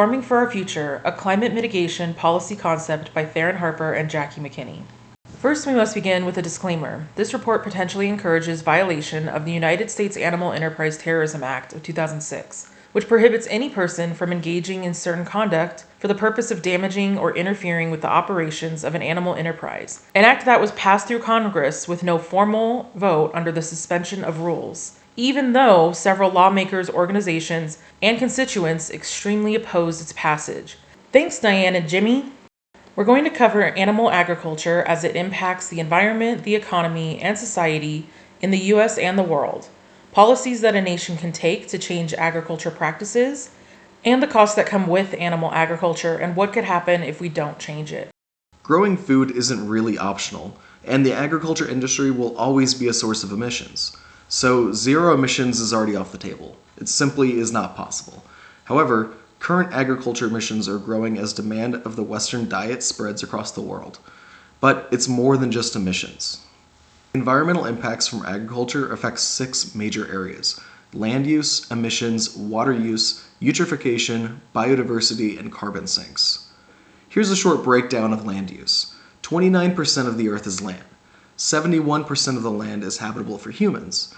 Farming for Our Future, a climate mitigation policy concept by Theron Harper and McKinney. First, we must begin with a disclaimer. This report potentially encourages violation of the United States Animal Enterprise Terrorism Act of 2006, which prohibits any person from engaging in certain conduct for the purpose of damaging or interfering with the operations of an animal enterprise, an act that was passed through Congress with no formal vote under the suspension of rules, even though several lawmakers, organizations, and constituents extremely opposed its passage. Thanks, Diane and Jimmy. We're going to cover animal agriculture as it impacts the environment, the economy, and society in the U.S. and the world, policies that a nation can take to change agriculture practices, and the costs that come with animal agriculture and what could happen if we don't change it. Growing food isn't really optional, and the agriculture industry will always be a source of emissions. So zero emissions is already off the table. It simply is not possible. However, current agriculture emissions are growing as demand of the Western diet spreads across the world. But it's more than just emissions. Environmental impacts from agriculture affect 6 major areas: land use, emissions, water use, eutrophication, biodiversity, and carbon sinks. Here's a short breakdown of land use. 29% of the Earth is land. 71% of the land is habitable for humans.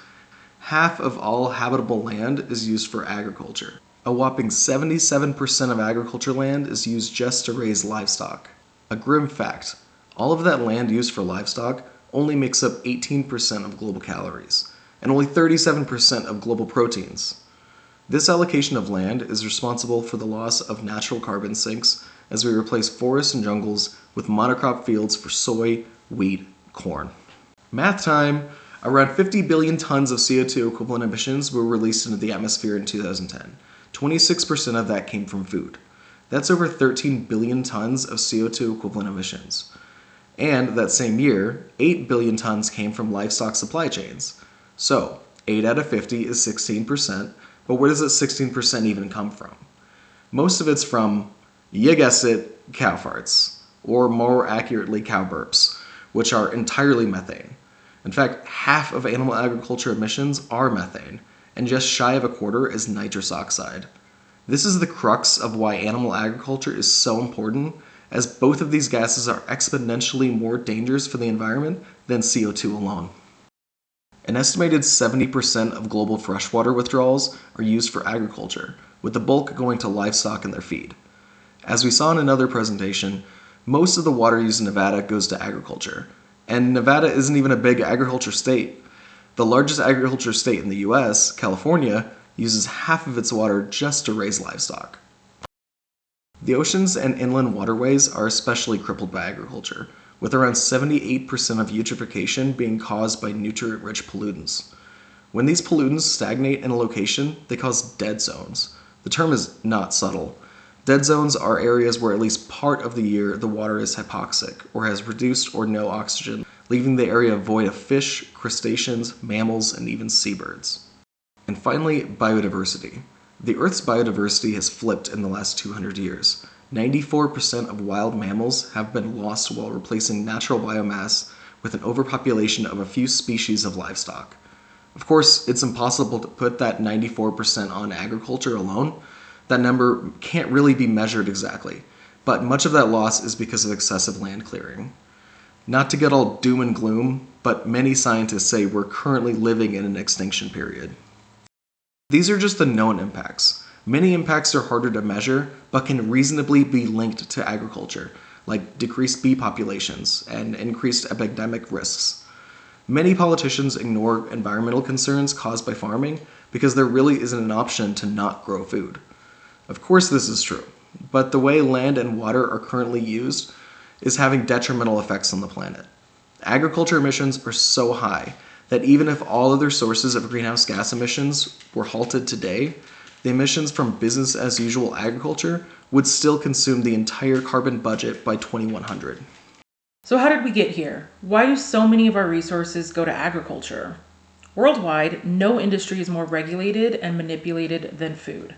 Half of all habitable land is used for agriculture. A whopping 77% of agriculture land is used just to raise livestock. A grim fact, all of that land used for livestock only makes up 18% of global calories, and only 37% of global proteins. This allocation of land is responsible for the loss of natural carbon sinks as we replace forests and jungles with monocrop fields for soy, wheat, corn. Math time! Around 50 billion tons of CO2 equivalent emissions were released into the atmosphere in 2010. 26% of that came from food. That's over 13 billion tons of CO2 equivalent emissions. And that same year, 8 billion tons came from livestock supply chains. So, 8 out of 50 is 16%, but where does that 16% even come from? Most of it's from, you guessed it, cow farts, or more accurately, cow burps, which are entirely methane. In fact, half of animal agriculture emissions are methane, and just shy of a quarter is nitrous oxide. This is the crux of why animal agriculture is so important, as both of these gases are exponentially more dangerous for the environment than CO2 alone. An estimated 70% of global freshwater withdrawals are used for agriculture, with the bulk going to livestock and their feed. As we saw in another presentation, most of the water used in Nevada goes to agriculture, and Nevada isn't even a big agriculture state. The largest agriculture state in the US, California, uses half of its water just to raise livestock. The oceans and inland waterways are especially crippled by agriculture, with around 78% of eutrophication being caused by nutrient-rich pollutants. When these pollutants stagnate in a location, they cause dead zones. The term is not subtle. Dead zones are areas where at least part of the year the water is hypoxic, or has reduced or no oxygen, leaving the area void of fish, crustaceans, mammals, and even seabirds. And finally, biodiversity. The Earth's biodiversity has flipped in the last 200 years. 94% of wild mammals have been lost while replacing natural biomass with an overpopulation of a few species of livestock. Of course, it's impossible to put that 94% on agriculture alone. That number can't really be measured exactly, but much of that loss is because of excessive land clearing. Not to get all doom and gloom, but many scientists say we're currently living in an extinction period. These are just the known impacts. Many impacts are harder to measure, but can reasonably be linked to agriculture, like decreased bee populations and increased epidemic risks. Many politicians ignore environmental concerns caused by farming because there really isn't an option to not grow food. Of course this is true, but the way land and water are currently used is having detrimental effects on the planet. Agriculture emissions are so high that even if all other sources of greenhouse gas emissions were halted today, the emissions from business as usual agriculture would still consume the entire carbon budget by 2100. So how did we get here? Why do so many of our resources go to agriculture? Worldwide, no industry is more regulated and manipulated than food.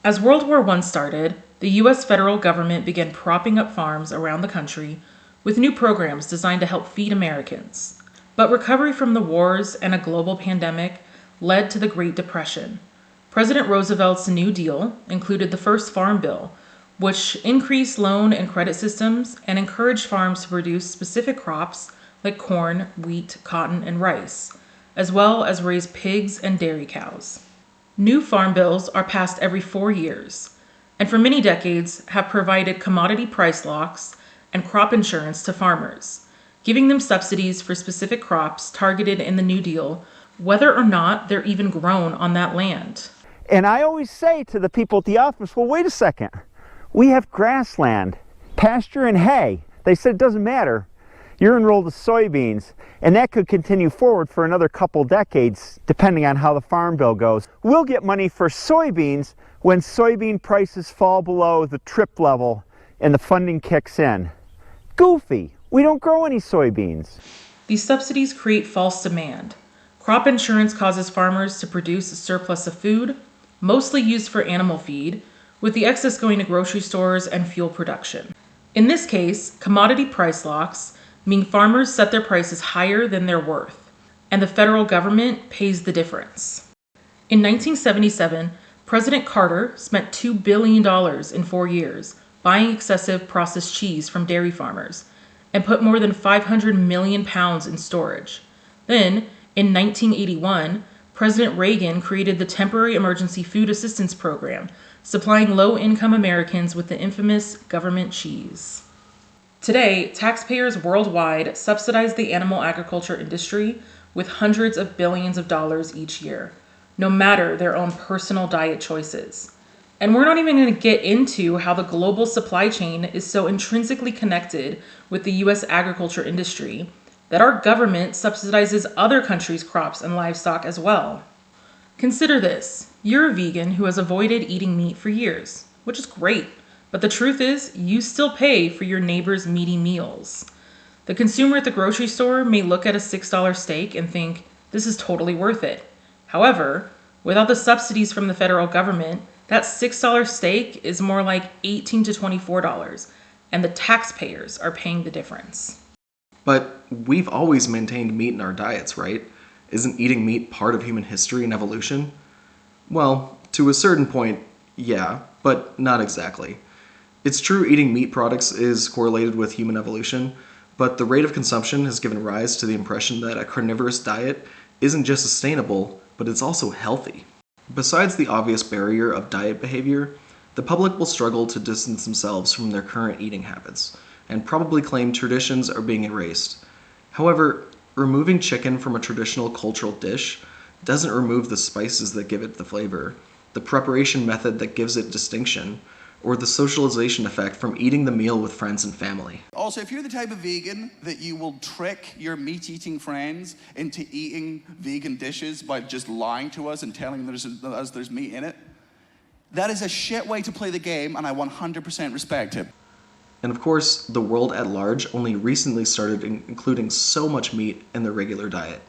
As World War I started, the U.S. federal government began propping up farms around the country with new programs designed to help feed Americans. But recovery from the wars and a global pandemic led to the Great Depression. President Roosevelt's New Deal included the first Farm Bill, which increased loan and credit systems and encouraged farms to produce specific crops like corn, wheat, cotton, and rice, as well as raise pigs and dairy cows. New farm bills are passed every 4 years, and for many decades have provided commodity price locks and crop insurance to farmers, giving them subsidies for specific crops targeted in the New Deal, whether or not they're even grown on that land. And I always say to the people at the office, well, wait a second. We have grassland, pasture, and hay. They said it doesn't matter. You're enrolled to soybeans, and that could continue forward for another couple decades, depending on how the farm bill goes. We'll get money for soybeans when soybean prices fall below the trip level and the funding kicks in. Goofy. We don't grow any soybeans. These subsidies create false demand. Crop insurance causes farmers to produce a surplus of food, mostly used for animal feed, with the excess going to grocery stores and fuel production. In this case, commodity price locks mean farmers set their prices higher than they're worth, and the federal government pays the difference. In 1977, President Carter spent $2 billion in 4 years buying excessive processed cheese from dairy farmers and put more than 500 million pounds in storage. Then, in 1981, President Reagan created the Temporary Emergency Food Assistance Program, supplying low-income Americans with the infamous government cheese. Today, taxpayers worldwide subsidize the animal agriculture industry with hundreds of billions of dollars each year, no matter their own personal diet choices. And we're not even going to get into how the global supply chain is so intrinsically connected with the U.S. agriculture industry that our government subsidizes other countries' crops and livestock as well. Consider this. You're a vegan who has avoided eating meat for years, which is great. But the truth is, you still pay for your neighbor's meaty meals. The consumer at the grocery store may look at a $6 steak and think, this is totally worth it. However, without the subsidies from the federal government, that $6 steak is more like $18 to $24, and the taxpayers are paying the difference. But we've always maintained meat in our diets, right? Isn't eating meat part of human history and evolution? Well, to a certain point, yeah, but not exactly. It's true eating meat products is correlated with human evolution, but the rate of consumption has given rise to the impression that a carnivorous diet isn't just sustainable, but it's also healthy. Besides the obvious barrier of diet behavior, the public will struggle to distance themselves from their current eating habits, and probably claim traditions are being erased. However, removing chicken from a traditional cultural dish doesn't remove the spices that give it the flavor, the preparation method that gives it distinction, or the socialization effect from eating the meal with friends and family. Also, if you're the type of vegan that you will trick your meat-eating friends into eating vegan dishes by just lying to us and telling them there's meat in it, that is a shit way to play the game, and I 100% respect it. And of course, the world at large only recently started including so much meat in their regular diet.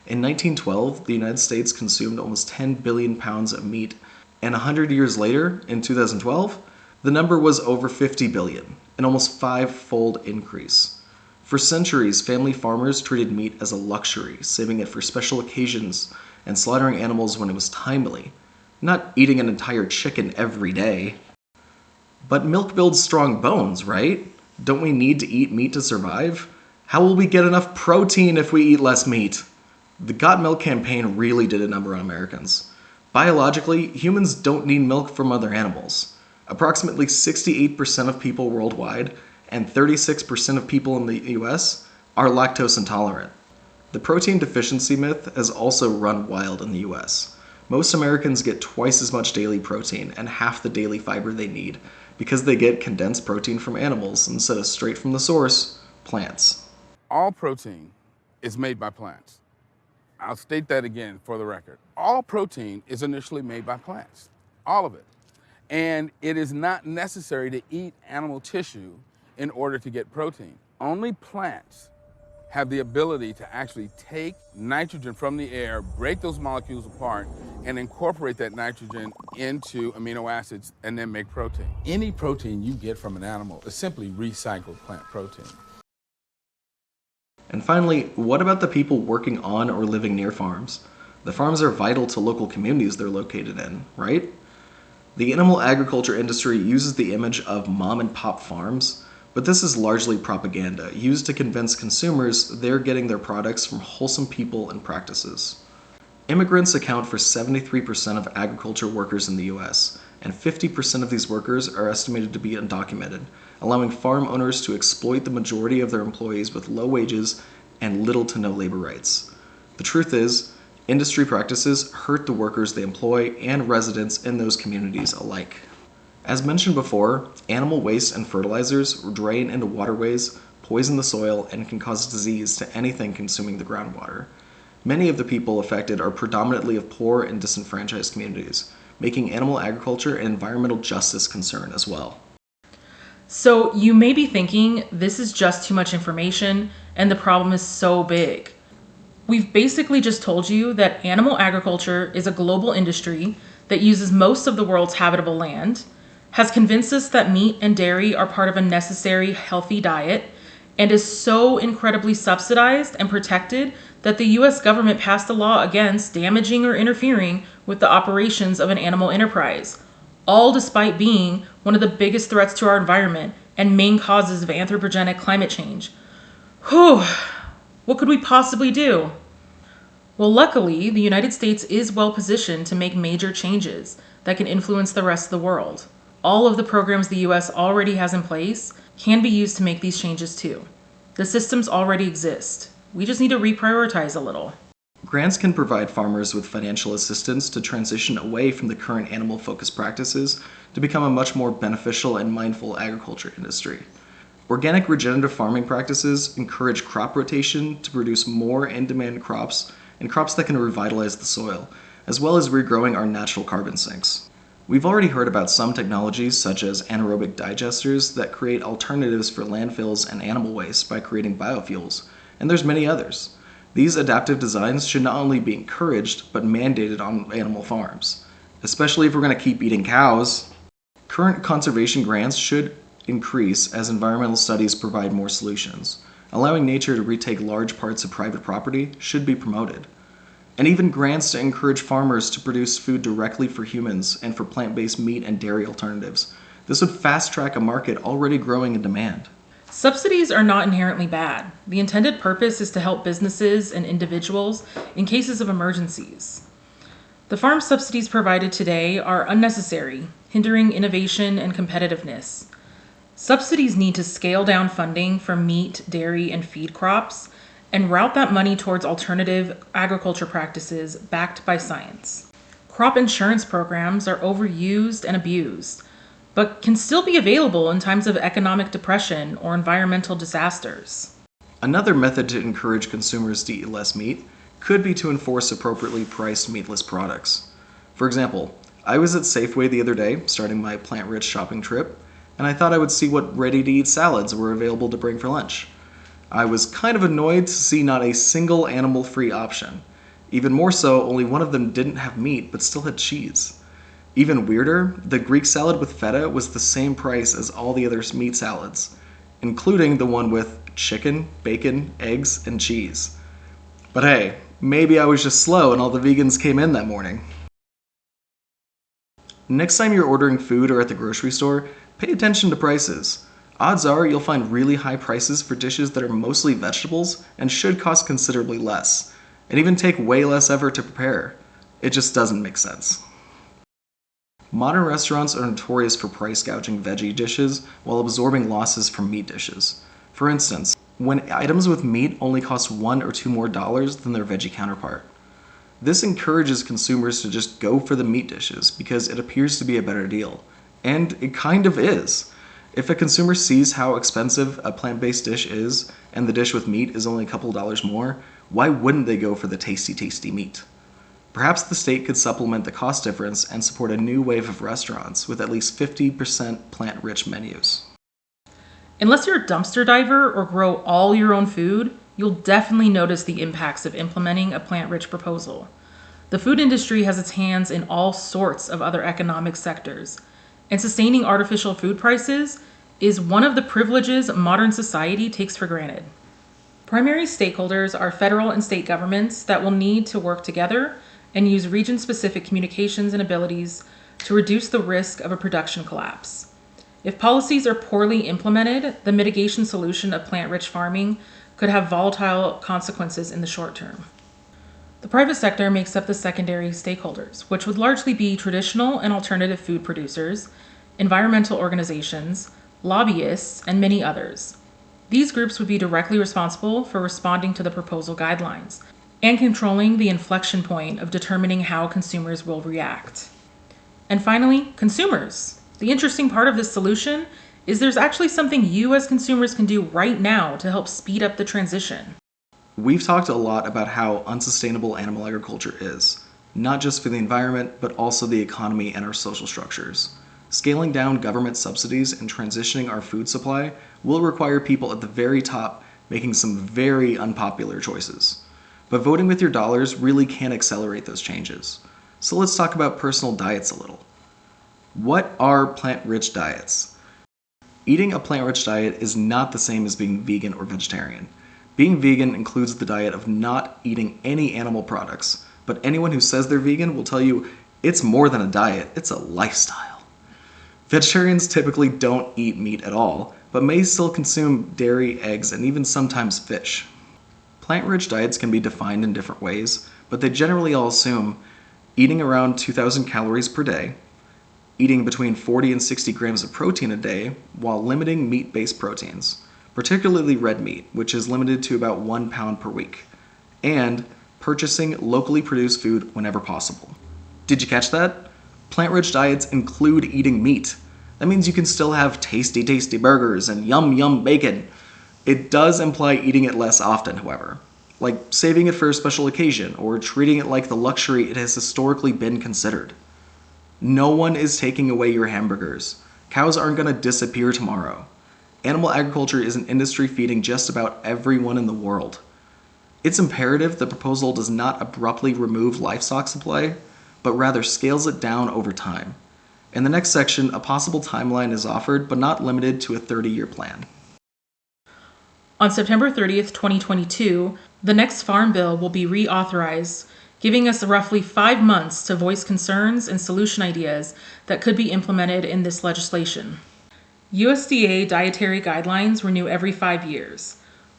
In 1912, the United States consumed almost 10 billion pounds of meat, and 100 years later, in 2012, the number was over 50 billion, an almost 5-fold increase. For centuries, family farmers treated meat as a luxury, saving it for special occasions and slaughtering animals when it was timely, not eating an entire chicken every day. But milk builds strong bones, right? Don't we need to eat meat to survive? How will we get enough protein if we eat less meat? The Got Milk campaign really did a number on Americans. Biologically, humans don't need milk from other animals. Approximately 68% of people worldwide and 36% of people in the US are lactose intolerant. The protein deficiency myth has also run wild in the US. Most Americans get twice as much daily protein and half the daily fiber they need because they get condensed protein from animals instead of straight from the source, plants. All protein is made by plants. I'll state that again for the record. All protein is initially made by plants, all of it. And it is not necessary to eat animal tissue in order to get protein. Only plants have the ability to actually take nitrogen from the air, break those molecules apart, and incorporate that nitrogen into amino acids and then make protein. Any protein you get from an animal is simply recycled plant protein. And finally, what about the people working on or living near farms? The farms are vital to local communities they're located in, right? The animal agriculture industry uses the image of mom and pop farms, but this is largely propaganda used to convince consumers they're getting their products from wholesome people and practices. Immigrants account for 73% of agriculture workers in the US, and 50% of these workers are estimated to be undocumented, allowing farm owners to exploit the majority of their employees with low wages and little to no labor rights. The truth is, industry practices hurt the workers they employ and residents in those communities alike. As mentioned before, animal waste and fertilizers drain into waterways, poison the soil, and can cause disease to anything consuming the groundwater. Many of the people affected are predominantly of poor and disenfranchised communities, making animal agriculture an environmental justice concern as well. So you may be thinking, this is just too much information and the problem is so big. We've basically just told you that animal agriculture is a global industry that uses most of the world's habitable land, has convinced us that meat and dairy are part of a necessary, healthy diet, and is so incredibly subsidized and protected that the US government passed a law against damaging or interfering with the operations of an animal enterprise, all despite being one of the biggest threats to our environment and main causes of anthropogenic climate change. Whew, what could we possibly do? Well, luckily, the United States is well positioned to make major changes that can influence the rest of the world. All of the programs the US already has in place can be used to make these changes too. The systems already exist. We just need to reprioritize a little. Grants can provide farmers with financial assistance to transition away from the current animal-focused practices to become a much more beneficial and mindful agriculture industry. Organic regenerative farming practices encourage crop rotation to produce more in-demand crops and crops that can revitalize the soil, as well as regrowing our natural carbon sinks. We've already heard about some technologies such as anaerobic digesters that create alternatives for landfills and animal waste by creating biofuels, and there's many others. These adaptive designs should not only be encouraged, but mandated on animal farms, especially if we're going to keep eating cows. Current conservation grants should increase as environmental studies provide more solutions. Allowing nature to retake large parts of private property should be promoted. And even grants to encourage farmers to produce food directly for humans and for plant-based meat and dairy alternatives. This would fast-track a market already growing in demand. Subsidies are not inherently bad. The intended purpose is to help businesses and individuals in cases of emergencies. The farm subsidies provided today are unnecessary, hindering innovation and competitiveness. Subsidies need to scale down funding for meat, dairy, and feed crops and route that money towards alternative agriculture practices backed by science. Crop insurance programs are overused and abused, but can still be available in times of economic depression or environmental disasters. Another method to encourage consumers to eat less meat could be to enforce appropriately priced meatless products. For example, I was at Safeway the other day, starting my plant-rich shopping trip, and I thought I would see what ready-to-eat salads were available to bring for lunch. I was kind of annoyed to see not a single animal-free option. Even more so, only one of them didn't have meat but still had cheese. Even weirder, the Greek salad with feta was the same price as all the other meat salads, including the one with chicken, bacon, eggs, and cheese. But hey, maybe I was just slow and all the vegans came in that morning. Next time you're ordering food or at the grocery store, pay attention to prices. Odds are you'll find really high prices for dishes that are mostly vegetables and should cost considerably less, and even take way less effort to prepare. It just doesn't make sense. Modern restaurants are notorious for price gouging veggie dishes while absorbing losses from meat dishes. For instance, when items with meat only cost $1 or $2 more than their veggie counterpart. This encourages consumers to just go for the meat dishes because it appears to be a better deal. And it kind of is. If a consumer sees how expensive a plant-based dish is, and the dish with meat is only a couple dollars more, why wouldn't they go for the tasty, tasty meat? Perhaps the state could supplement the cost difference and support a new wave of restaurants with at least 50% plant-rich menus. Unless you're a dumpster diver or grow all your own food, you'll definitely notice the impacts of implementing a plant-rich proposal. The food industry has its hands in all sorts of other economic sectors, and sustaining artificial food prices is one of the privileges modern society takes for granted. Primary stakeholders are federal and state governments that will need to work together and use region-specific communications and abilities to reduce the risk of a production collapse. If policies are poorly implemented, the mitigation solution of plant-rich farming could have volatile consequences in the short term. The private sector makes up the secondary stakeholders, which would largely be traditional and alternative food producers, environmental organizations, lobbyists, and many others. These groups would be directly responsible for responding to the proposal guidelines and controlling the inflection point of determining how consumers will react. And finally, consumers. The interesting part of this solution is there's actually something you as consumers can do right now to help speed up the transition. We've talked a lot about how unsustainable animal agriculture is, not just for the environment, but also the economy and our social structures. Scaling down government subsidies and transitioning our food supply will require people at the very top making some very unpopular choices. But voting with your dollars really can accelerate those changes. So let's talk about personal diets a little. What are plant-rich diets? Eating a plant-rich diet is not the same as being vegan or vegetarian. Being vegan includes the diet of not eating any animal products, but anyone who says they're vegan will tell you it's more than a diet, it's a lifestyle. Vegetarians typically don't eat meat at all, but may still consume dairy, eggs, and even sometimes fish. Plant-rich diets can be defined in different ways, but they generally all assume eating around 2,000 calories per day, eating between 40 and 60 grams of protein a day, while limiting meat-based proteins, particularly red meat, which is limited to about 1 pound per week, and purchasing locally produced food whenever possible. Did you catch that? Plant-rich diets include eating meat. That means you can still have tasty, tasty burgers and yum, yum bacon. It does imply eating it less often, however, like saving it for a special occasion or treating it like the luxury it has historically been considered. No one is taking away your hamburgers. Cows aren't going to disappear tomorrow. Animal agriculture is an industry feeding just about everyone in the world. It's imperative the proposal does not abruptly remove livestock supply, but rather scales it down over time. In the next section, a possible timeline is offered, but not limited to a 30-year plan. On September 30th, 2022, the next Farm Bill will be reauthorized, giving us roughly 5 months to voice concerns and solution ideas that could be implemented in this legislation. USDA dietary guidelines renew every 5 years.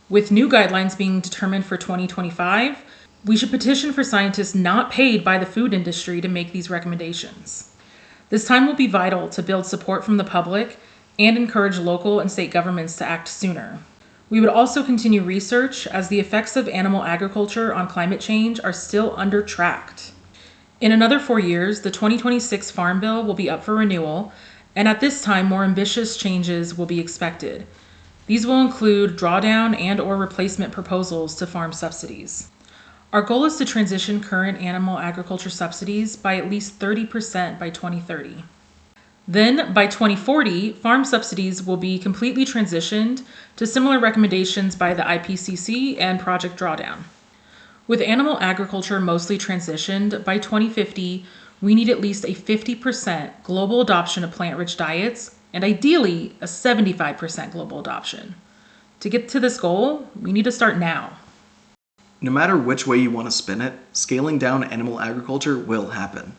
With new guidelines being determined for 2025, we should petition for scientists not paid by the food industry to make these recommendations. This time will be vital to build support from the public and encourage local and state governments to act sooner. We would also continue research as the effects of animal agriculture on climate change are still under-tracked. In another 4 years, the 2026 Farm Bill will be up for renewal, and at this time, more ambitious changes will be expected. These will include drawdown and/or replacement proposals to farm subsidies. Our goal is to transition current animal agriculture subsidies by at least 30% by 2030. Then, by 2040, farm subsidies will be completely transitioned to similar recommendations by the IPCC and Project Drawdown. With animal agriculture mostly transitioned, by 2050, we need at least a 50% global adoption of plant-rich diets, and ideally, a 75% global adoption. To get to this goal, we need to start now. No matter which way you want to spin it, scaling down animal agriculture will happen.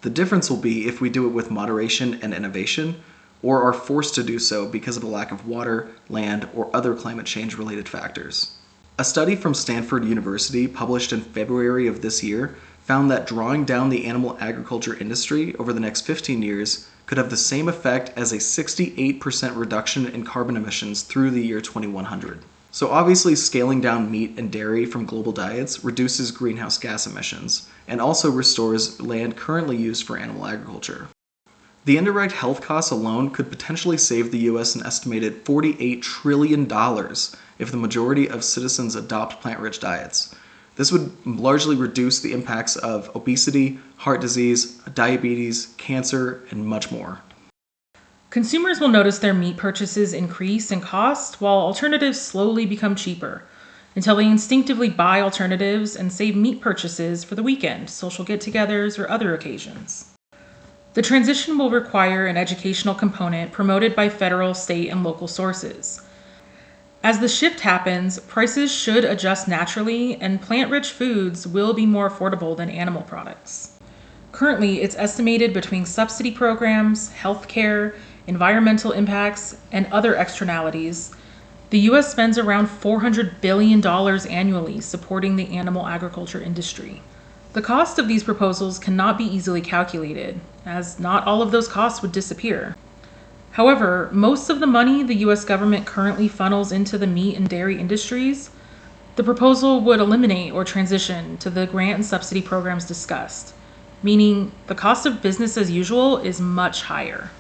The difference will be if we do it with moderation and innovation, or are forced to do so because of a lack of water, land, or other climate change related factors. A study from Stanford University published in February of this year found that drawing down the animal agriculture industry over the next 15 years could have the same effect as a 68% reduction in carbon emissions through the year 2100. So obviously scaling down meat and dairy from global diets reduces greenhouse gas emissions and also restores land currently used for animal agriculture. The indirect health costs alone could potentially save the US an estimated $48 trillion if the majority of citizens adopt plant-rich diets. This would largely reduce the impacts of obesity, heart disease, diabetes, cancer, and much more. Consumers will notice their meat purchases increase in cost while alternatives slowly become cheaper, until they instinctively buy alternatives and save meat purchases for the weekend, social get-togethers, or other occasions. The transition will require an educational component promoted by federal, state, and local sources. As the shift happens, prices should adjust naturally, and plant-rich foods will be more affordable than animal products. Currently, it's estimated between subsidy programs, healthcare, environmental impacts, and other externalities, the U.S. spends around $400 billion annually supporting the animal agriculture industry. The cost of these proposals cannot be easily calculated, as not all of those costs would disappear. However, most of the money the U.S. government currently funnels into the meat and dairy industries, the proposal would eliminate or transition to the grant and subsidy programs discussed, meaning the cost of business as usual is much higher.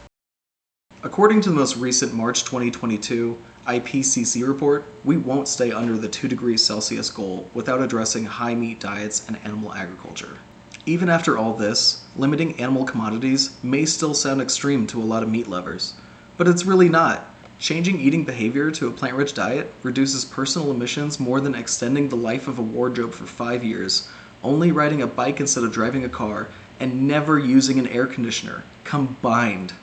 According to the most recent March 2022 IPCC report, we won't stay under the 2 degrees Celsius goal without addressing high meat diets and animal agriculture. Even after all this, limiting animal commodities may still sound extreme to a lot of meat lovers, but it's really not. Changing eating behavior to a plant-rich diet reduces personal emissions more than extending the life of a wardrobe for 5 years, only riding a bike instead of driving a car, and never using an air conditioner, combined.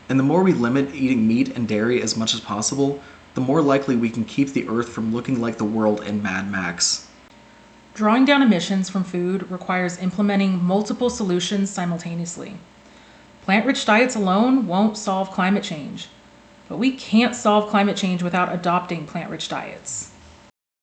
And the more we limit eating meat and dairy as much as possible, the more likely we can keep the Earth from looking like the world in Mad Max. Drawing down emissions from food requires implementing multiple solutions simultaneously. Plant-rich diets alone won't solve climate change, but we can't solve climate change without adopting plant-rich diets.